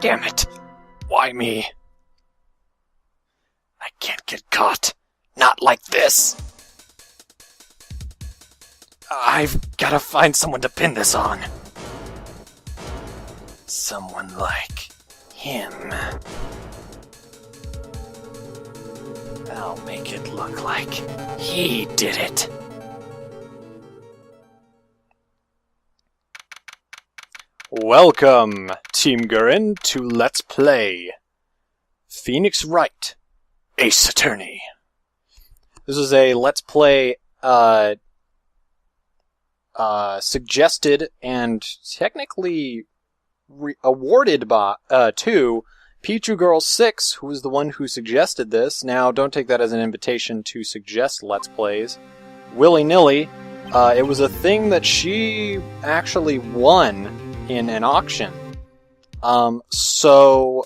Damn it. Why me? I can't get caught. Not like this. I've gotta find someone to pin this on. Someone like him. I'll make it look like he did it. Welcome, Team Gurren, to Let's Play Phoenix Wright, Ace Attorney. This is a Let's Play suggested and technically awarded by to Pichu Girl 6, who was the one who suggested this. Now, don't take that as an invitation to suggest Let's Plays willy-nilly. It was a thing that she actually won in an auction. So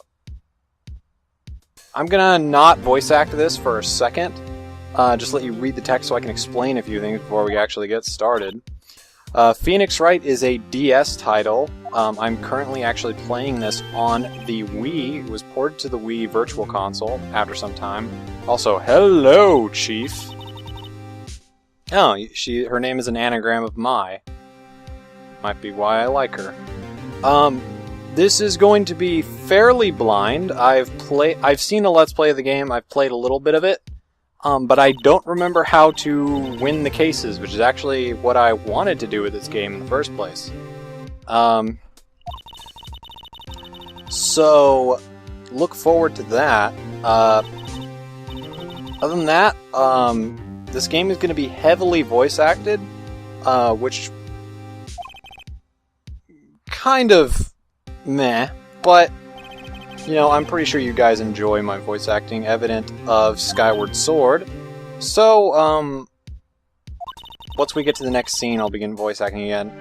I'm gonna not voice act this for a second. Just let you read the text so I can explain a few things before we actually get started. Phoenix Wright is a DS title. I'm currently actually playing this on the Wii. It was ported to the Wii Virtual Console after some time. Also, hello, Chief. Oh, her name is an anagram of Mai. Might be why I like her. This is going to be fairly blind. I've seen a Let's Play of the game. I've played a little bit of it. But I don't remember how to win the cases, which is actually what I wanted to do with this game in the first place. So, look forward to that. Other than that, this game is going to be heavily voice-acted, which kind of meh, but you know, I'm pretty sure you guys enjoy my voice acting, evident of Skyward Sword. So, once we get to the next scene, I'll begin voice acting again.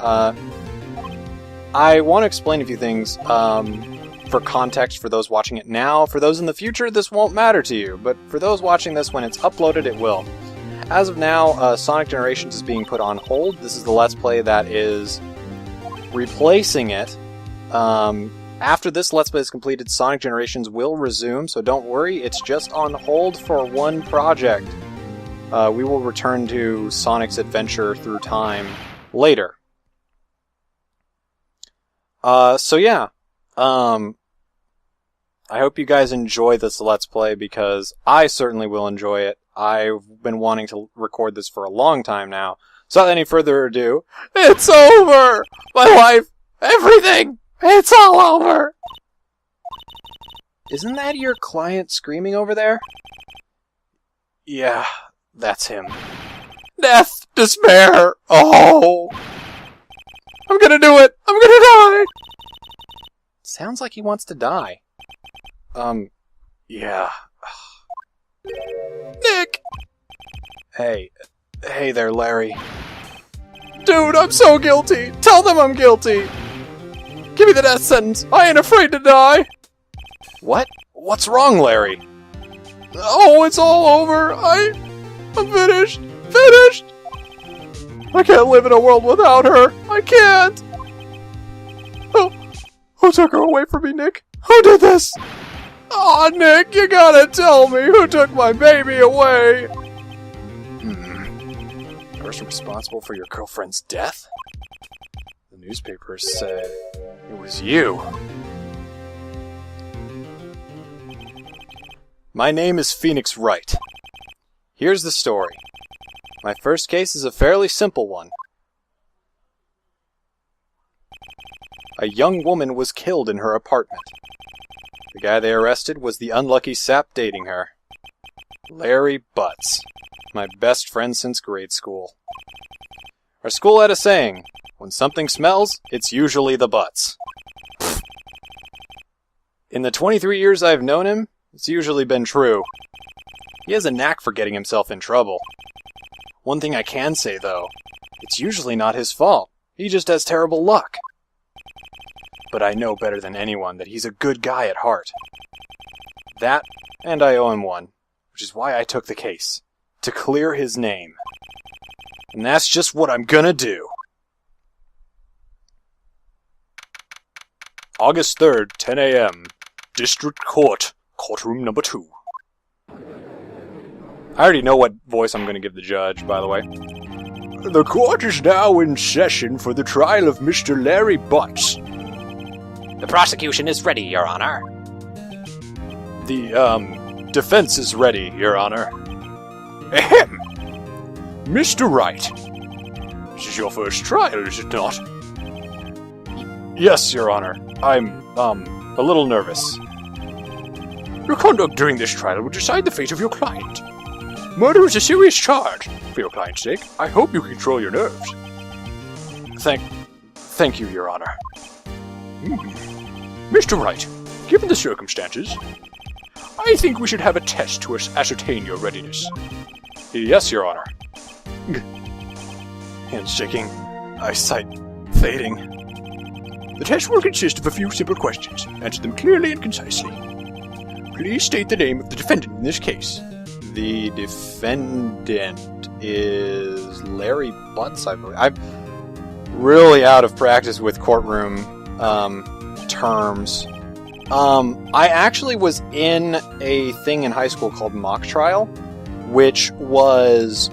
I want to explain a few things, for context for those watching it now. For those in the future, this won't matter to you, but for those watching this when it's uploaded, it will. As of now, Sonic Generations is being put on hold. This is the Let's Play that is replacing it. After this Let's Play is completed, Sonic Generations will resume, so don't worry, it's just on hold for one project. We will return to Sonic's adventure through time later. So yeah, I hope you guys enjoy this Let's Play, because I certainly will enjoy it. I've been wanting to record this for a long time now. So without any further ado, it's over! My life, everything! It's all over! Isn't that your client screaming over there? Yeah, that's him. Death! Despair! Oh! I'm gonna do it! I'm gonna die! Sounds like he wants to die. Yeah. Nick! Hey there, Larry. Dude, I'm so guilty! Tell them I'm guilty! Give me the death sentence! I ain't afraid to die! What? What's wrong, Larry? Oh, it's all over! I'm finished! Finished! I can't live in a world without her! I can't! Oh, who took her away from me, Nick? Who did this? Aw, Nick, you gotta tell me who took my baby away! The person responsible for your girlfriend's death? The newspapers said it was you. My name is Phoenix Wright. Here's the story. My first case is a fairly simple one. A young woman was killed in her apartment. The guy they arrested was the unlucky sap dating her. Larry Butz, my best friend since grade school. Our school had a saying, when something smells, it's usually the Butz. In the 23 years I've known him, it's usually been true. He has a knack for getting himself in trouble. One thing I can say, though, it's usually not his fault. He just has terrible luck. But I know better than anyone that he's a good guy at heart. That, and I owe him one, which is why I took the case. To clear his name. And that's just what I'm gonna do. August 3rd, 10 a.m. District Court, courtroom number 2. I already know what voice I'm going to give the judge, by the way. The court is now in session for the trial of Mr. Larry Butz. The prosecution is ready, Your Honor. The, defense is ready, Your Honor. Ahem! Mr. Wright. This is your first trial, is it not? Yes, Your Honor. I'm, a little nervous. Your conduct during this trial will decide the fate of your client. Murder is a serious charge. For your client's sake, I hope you control your nerves. Thank you, Your Honor. Mr. Wright, given the circumstances, I think we should have a test to ascertain your readiness. Yes, Your Honor. Hands shaking, eyesight fading. The test will consist of a few simple questions. Answer them clearly and concisely. Please state the name of the defendant in this case. The defendant is Larry Butz, I believe. I'm really out of practice with courtroom terms. I actually was in a thing in high school called mock trial, which was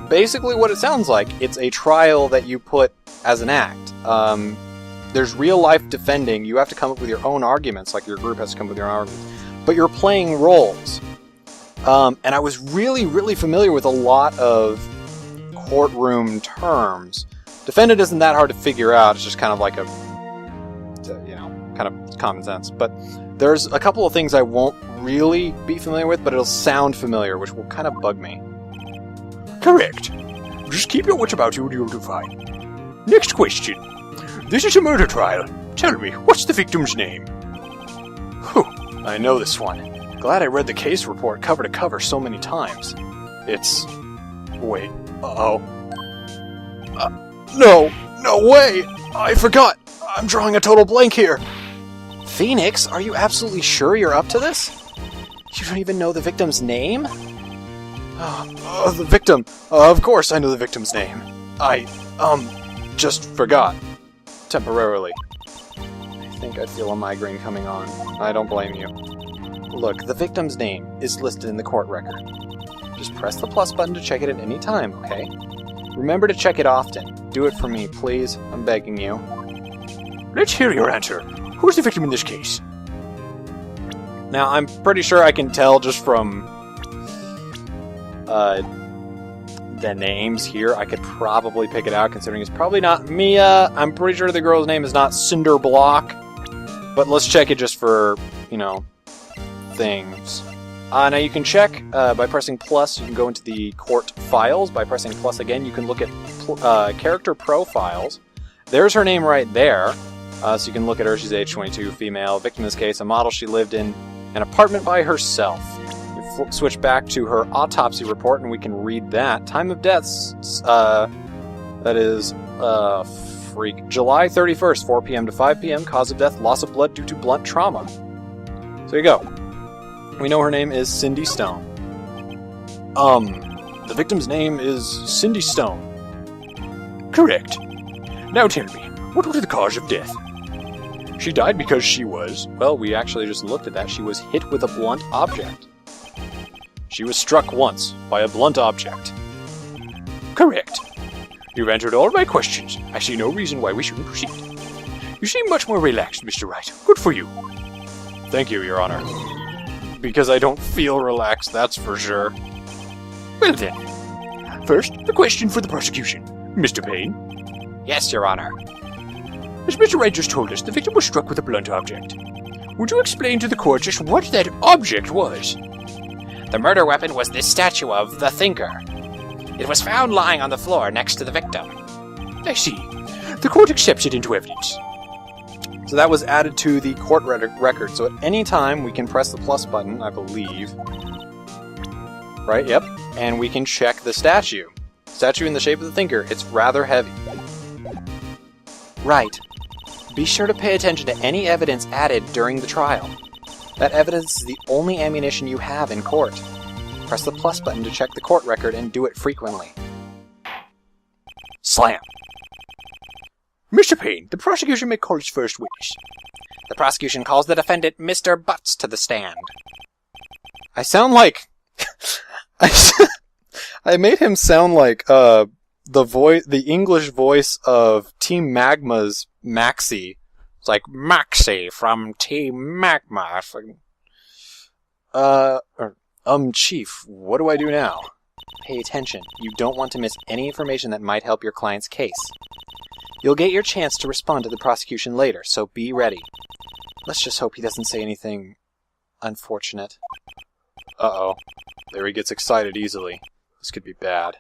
basically what it sounds like. It's a trial that you put as an act. There's real life defending. You have to come up with your own arguments, like your group has to come up with your own arguments. But you're playing roles. And I was really, really familiar with a lot of courtroom terms. Defendant isn't that hard to figure out. It's just kind of like a, kind of common sense. But there's a couple of things I won't really be familiar with, but it'll sound familiar, which will kind of bug me. Correct. Just keep your wits about you and you'll do fine. Next question. This is a murder trial. Tell me, what's the victim's name? Whew, I know this one. Glad I read the case report cover to cover so many times. It's... Wait. Uh-oh. No way! I forgot! I'm drawing a total blank here! Phoenix, are you absolutely sure you're up to this? You don't even know the victim's name? The victim. Of course I know the victim's name. I, just forgot. Temporarily. I think I feel a migraine coming on. I don't blame you. Look, the victim's name is listed in the court record. Just press the plus button to check it at any time, okay? Remember to check it often. Do it for me, please. I'm begging you. Let's hear your answer. Who's the victim in this case? Now, I'm pretty sure I can tell just from the names here. I could probably pick it out, considering it's probably not Mia. I'm pretty sure the girl's name is not Cinder Block. But let's check it just for, things. Now you can check by pressing plus. You can go into the court files. By pressing plus again, you can look at character profiles. There's her name right there. So you can look at her. She's age 22, female. Victim in this case, a model. She lived in an apartment by herself. We switch back to her autopsy report, and we can read that. Time of deaths, that is, July 31st, 4 p.m. to 5 p.m. Cause of death, loss of blood due to blunt trauma. So there you go. We know her name is Cindy Stone. The victim's name is Cindy Stone. Correct. Now tell me, what was the cause of death? She died because she was, well, we actually just looked at that. She was hit with a blunt object. She was struck once by a blunt object. Correct. You've answered all my questions. I see no reason why we shouldn't proceed. You seem much more relaxed, Mr. Wright. Good for you. Thank you, Your Honor. Because I don't feel relaxed, that's for sure. Well then. First, a question for the prosecution. Mr. Payne? Yes, Your Honor. As Mr. Wright just told us, the victim was struck with a blunt object. Would you explain to the court just what that object was? The murder weapon was this statue of the Thinker. It was found lying on the floor next to the victim. I see. The court accepts it into evidence. So that was added to the court record. So at any time, we can press the plus button, I believe. Right, yep. And we can check the statue. Statue in the shape of the Thinker. It's rather heavy. Right. Be sure to pay attention to any evidence added during the trial. That evidence is the only ammunition you have in court. Press the plus button to check the court record and do it frequently. Slam. Mr. Payne, the prosecution may call its first witness. The prosecution calls the defendant Mr. Butz to the stand. I sound like... I made him sound like, the English voice of Team Magma's Maxie. It's like, Maxie from Team Magma. Chief, what do I do now? Pay attention. You don't want to miss any information that might help your client's case. You'll get your chance to respond to the prosecution later, so be ready. Let's just hope he doesn't say anything unfortunate. Uh-oh. There he gets excited easily. This could be bad.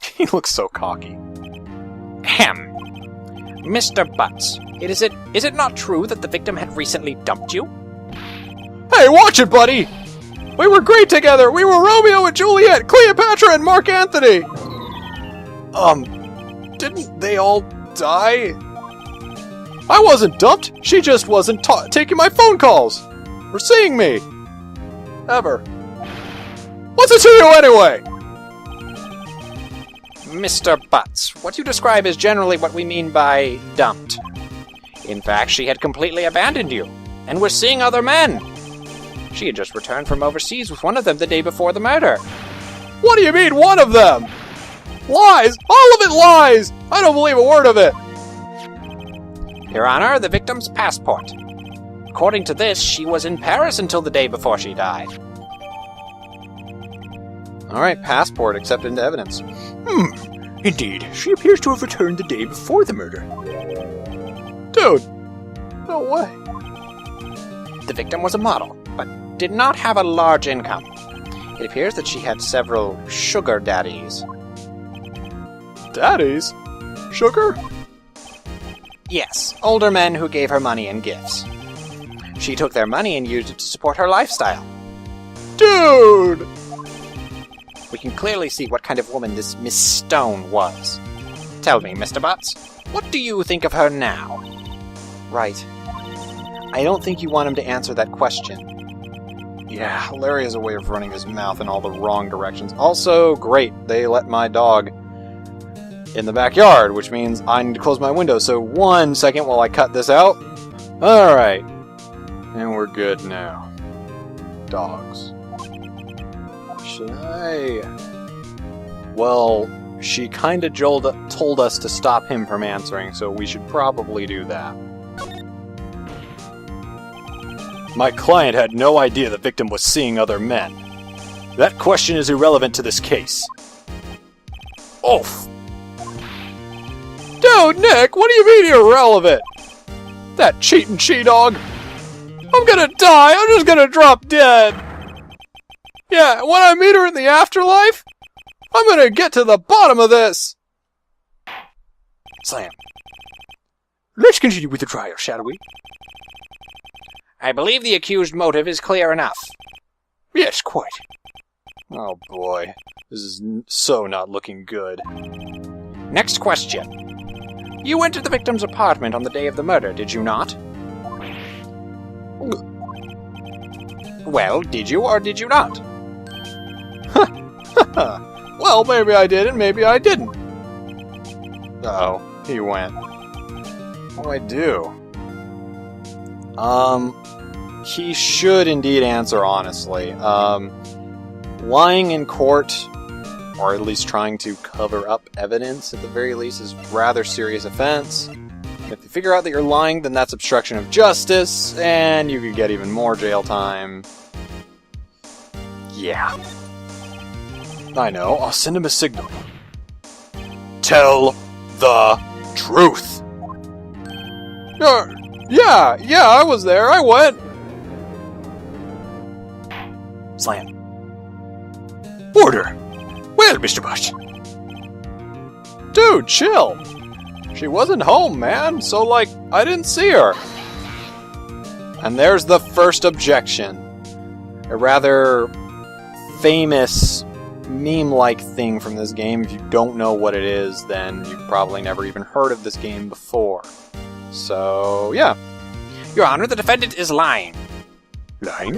He looks so cocky. Ahem. Mr. Butz, is it not true that the victim had recently dumped you? Hey, watch it, buddy! We were great together! We were Romeo and Juliet, Cleopatra and Mark Antony! Didn't they all die? I wasn't dumped! She just wasn't taking my phone calls! Or seeing me! Ever. What's it to you anyway? Mr. Butz, what you describe is generally what we mean by dumped. In fact, she had completely abandoned you, and was seeing other men. She had just returned from overseas with one of them the day before the murder. What do you mean, one of them? Lies! All of it lies! I don't believe a word of it! Your Honor, the victim's passport. According to this, she was in Paris until the day before she died. Alright, passport accepted into evidence. Indeed, she appears to have returned the day before the murder. Dude! No way. The victim was a model, but did not have a large income. It appears that she had several sugar daddies. Daddies? Sugar? Yes, older men who gave her money and gifts. She took their money and used it to support her lifestyle. Dude! We can clearly see what kind of woman this Miss Stone was. Tell me, Mr. Butz, what do you think of her now? Right. I don't think you want him to answer that question. Yeah, Larry has a way of running his mouth in all the wrong directions. Also, great, they let my dog in the backyard, which means I need to close my window. So 1 second while I cut this out. Alright. And we're good now. Dogs. Should I... Well, she kinda told us to stop him from answering, so we should probably do that. My client had no idea the victim was seeing other men. That question is irrelevant to this case. Oof! Dude, Nick, what do you mean irrelevant? That cheating she-dog! I'm gonna die! I'm just gonna drop dead! Yeah, when I meet her in the afterlife, I'm gonna get to the bottom of this! Slam. Let's continue with the trial, shall we? I believe the accused motive is clear enough. Yes, quite. Oh boy, this is so not looking good. Next question. You went to the victim's apartment on the day of the murder, did you not? Well, did you or did you not? Well, maybe I did and maybe I didn't. Uh-oh, he went. What do I do? He should indeed answer honestly. Lying in court, or at least trying to cover up evidence at the very least, is a rather serious offense. If you figure out that you're lying, then that's obstruction of justice, and you could get even more jail time. Yeah. I know, I'll send him a signal. Tell the truth! Yeah, I was there, I went! Slam. Order! Well, Mr. Butz. Dude, chill! She wasn't home, man, so, I didn't see her. And there's the first objection. A rather famous meme-like thing from this game. If you don't know what it is, then you've probably never even heard of this game before. So, yeah. Your Honor, the defendant is lying. Lying?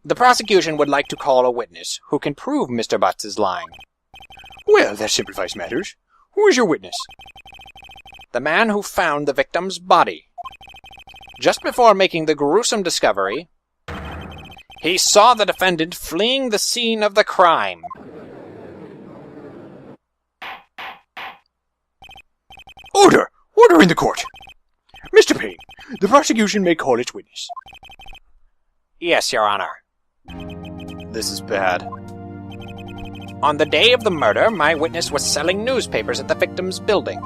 The prosecution would like to call a witness who can prove Mr. Butz is lying. Well, that simplifies matters. Who is your witness? The man who found the victim's body. Just before making the gruesome discovery, he saw the defendant fleeing the scene of the crime. Order! Order in the court! Mr. Payne, the prosecution may call its witness. Yes, Your Honor. This is bad. On the day of the murder, my witness was selling newspapers at the victim's building.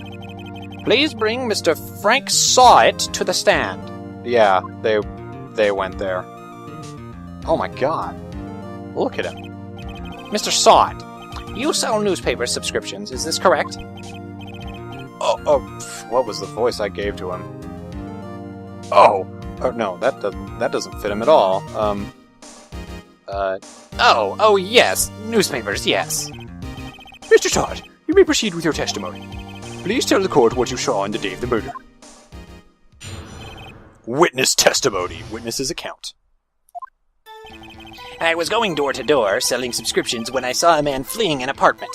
Please bring Mr. Frank Sawit to the stand. Yeah, they went there. Oh my god. Look at him. Mr. Sawit, you sell newspaper subscriptions, is this correct? Oh, what was the voice I gave to him? Oh no, that doesn't fit him at all. Oh, yes, newspapers, yes. Mr. Todd, you may proceed with your testimony. Please tell the court what you saw on the day of the murder. Witness testimony. Witness's account. I was going door to door, selling subscriptions, when I saw a man fleeing an apartment.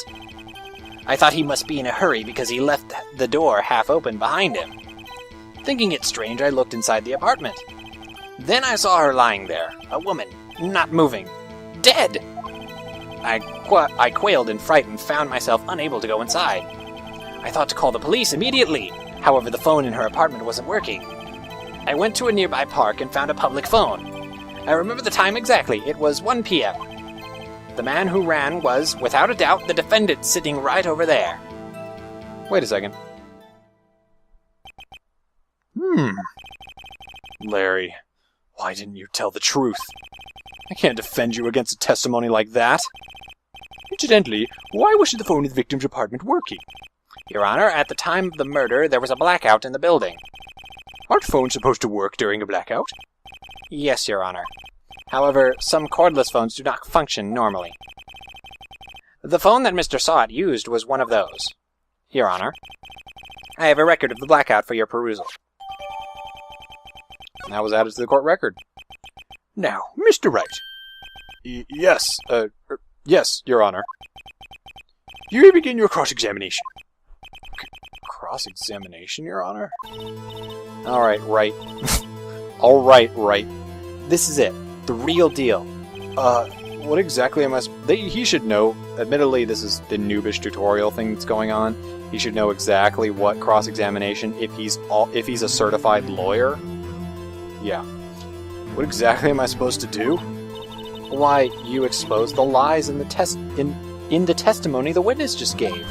I thought he must be in a hurry because he left the door half open behind him. Thinking it strange, I looked inside the apartment. Then I saw her lying there, a woman, not moving, dead! I quailed in fright and found myself unable to go inside. I thought to call the police immediately. However, the phone in her apartment wasn't working. I went to a nearby park and found a public phone. I remember the time exactly. It was 1 p.m. The man who ran was, without a doubt, the defendant sitting right over there. Wait a second. Larry, why didn't you tell the truth? I can't defend you against a testimony like that. Incidentally, why wasn't the phone in the victim's apartment working? Your Honor, at the time of the murder, there was a blackout in the building. Aren't phones supposed to work during a blackout? Yes, Your Honor. However, some cordless phones do not function normally. The phone that Mr. Sawit used was one of those. Your Honor, I have a record of the blackout for your perusal. That was added to the court record. Now, Mr. Wright. Yes, Your Honor. You may begin your cross-examination. Cross-examination, Your Honor? Alright, Wright. Alright, Wright. This is it. The real deal. What exactly am I... He should know. Admittedly, this is the noobish tutorial thing that's going on. He should know exactly what cross-examination, if he's a certified lawyer. Yeah. What exactly am I supposed to do? Why, you expose the lies in the testimony the witness just gave.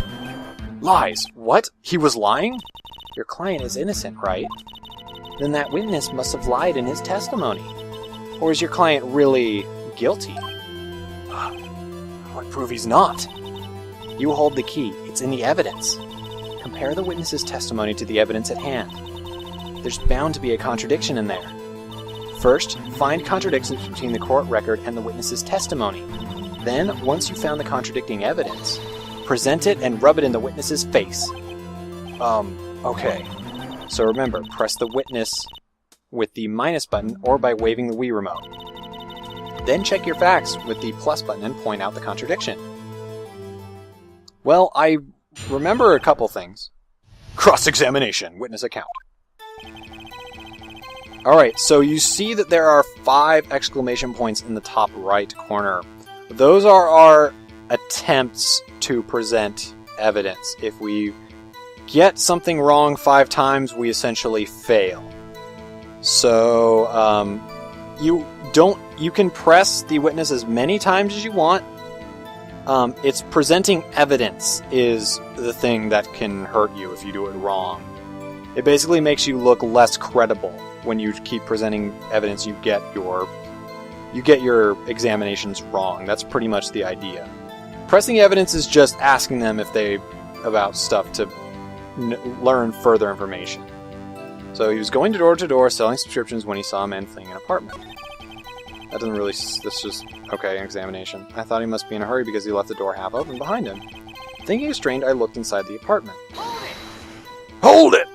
Lies? What? He was lying? Your client is innocent, right? Then that witness must have lied in his testimony. Or is your client really guilty? What proof he's not? You hold the key. It's in the evidence. Compare the witness's testimony to the evidence at hand. There's bound to be a contradiction in there. First, find contradictions between the court record and the witness's testimony. Then, once you've found the contradicting evidence, present it and rub it in the witness's face. Okay. So remember, press the witness with the minus button or by waving the Wii remote. Then check your facts with the plus button and point out the contradiction. Well, I remember a couple things. Cross-examination, witness account. Alright, so you see that there are 5 exclamation points in the top right corner. Those are our attempts to present evidence. If we get something wrong 5 times, we essentially fail. So, you can press the witness as many times as you want. It's presenting evidence is the thing that can hurt you if you do it wrong. It basically makes you look less credible when you keep presenting evidence. You get your examinations wrong. That's pretty much the idea. Pressing evidence is just asking them about stuff to learn further information. So he was going door to door selling subscriptions when he saw a man fleeing an apartment. That doesn't really... That's just... Okay, an examination. I thought he must be in a hurry because he left the door half open behind him. Thinking restrained, I looked inside the apartment. Hold it!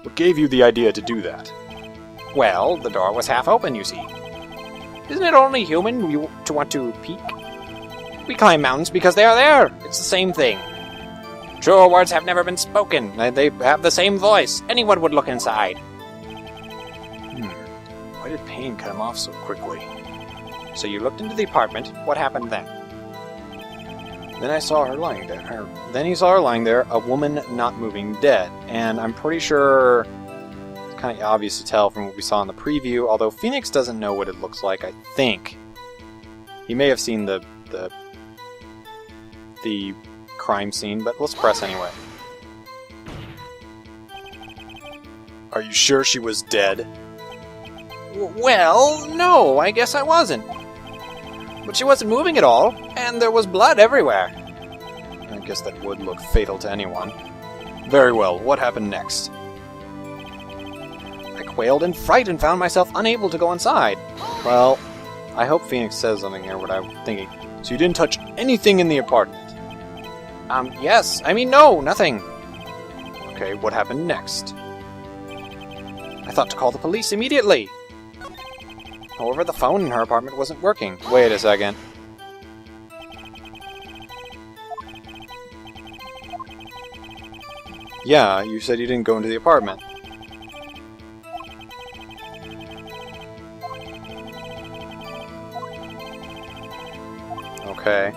What gave you the idea to do that? Well, the door was half open, you see. Isn't it only human to want to peek? We climb mountains because they are there. It's the same thing. Truer words have never been spoken. They have the same voice. Anyone would look inside. Why did Payne cut him off so quickly? So you looked into the apartment. What happened then? Then I saw her lying there. Then he saw her lying there, a woman not moving, dead. And I'm pretty sure it's kind of obvious to tell from what we saw in the preview, although Phoenix doesn't know what it looks like, I think. He may have seen the crime scene, but let's press anyway. Are you sure she was dead? Well, no, I guess I wasn't. But she wasn't moving at all, and there was blood everywhere. I guess that would look fatal to anyone. Very well, what happened next? I quailed in fright and found myself unable to go inside. Well, I hope Phoenix says something here, what I'm thinking. So you didn't touch anything in the apartment? Yes. I mean, no, nothing. Okay, what happened next? I thought to call the police immediately. However, the phone in her apartment wasn't working. Wait a second. Yeah, you said you didn't go into the apartment. Okay.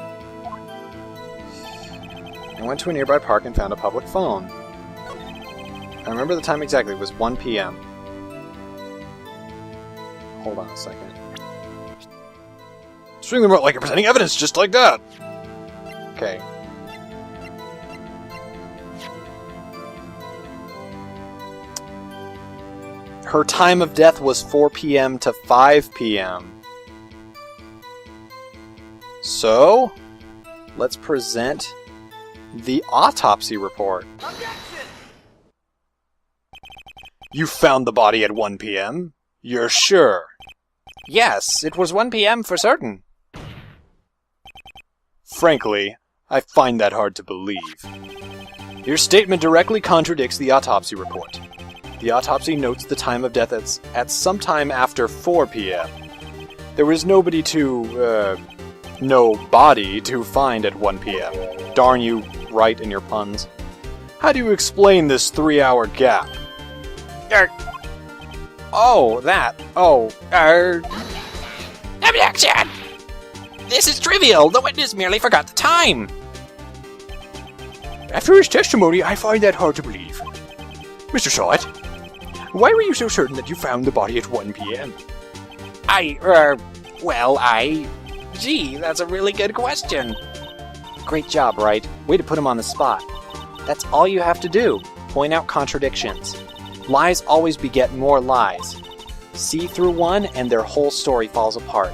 I went to a nearby park and found a public phone. I remember the time exactly. It was 1 p.m. Hold on a second. Swing them out like you're presenting evidence, just like that. Okay. Her time of death was 4 p.m. to 5 p.m. So, let's present the autopsy report. Objection! You found the body at 1 p.m.? You're sure? Yes, it was 1 p.m. for certain. Frankly, I find that hard to believe. Your statement directly contradicts the autopsy report. The autopsy notes the time of death at some time after 4 p.m. There was no body to find at 1 p.m. Darn you, Wright, and your puns. How do you explain this 3-hour gap? Objection! This is trivial. The witness merely forgot the time. After his testimony, I find that hard to believe. Mr. Sawit, why were you so certain that you found the body at 1 p.m.? Gee, that's a really good question. Great job, Wright. Way to put him on the spot. That's all you have to do. Point out contradictions. Lies always beget more lies. See through one and their whole story falls apart.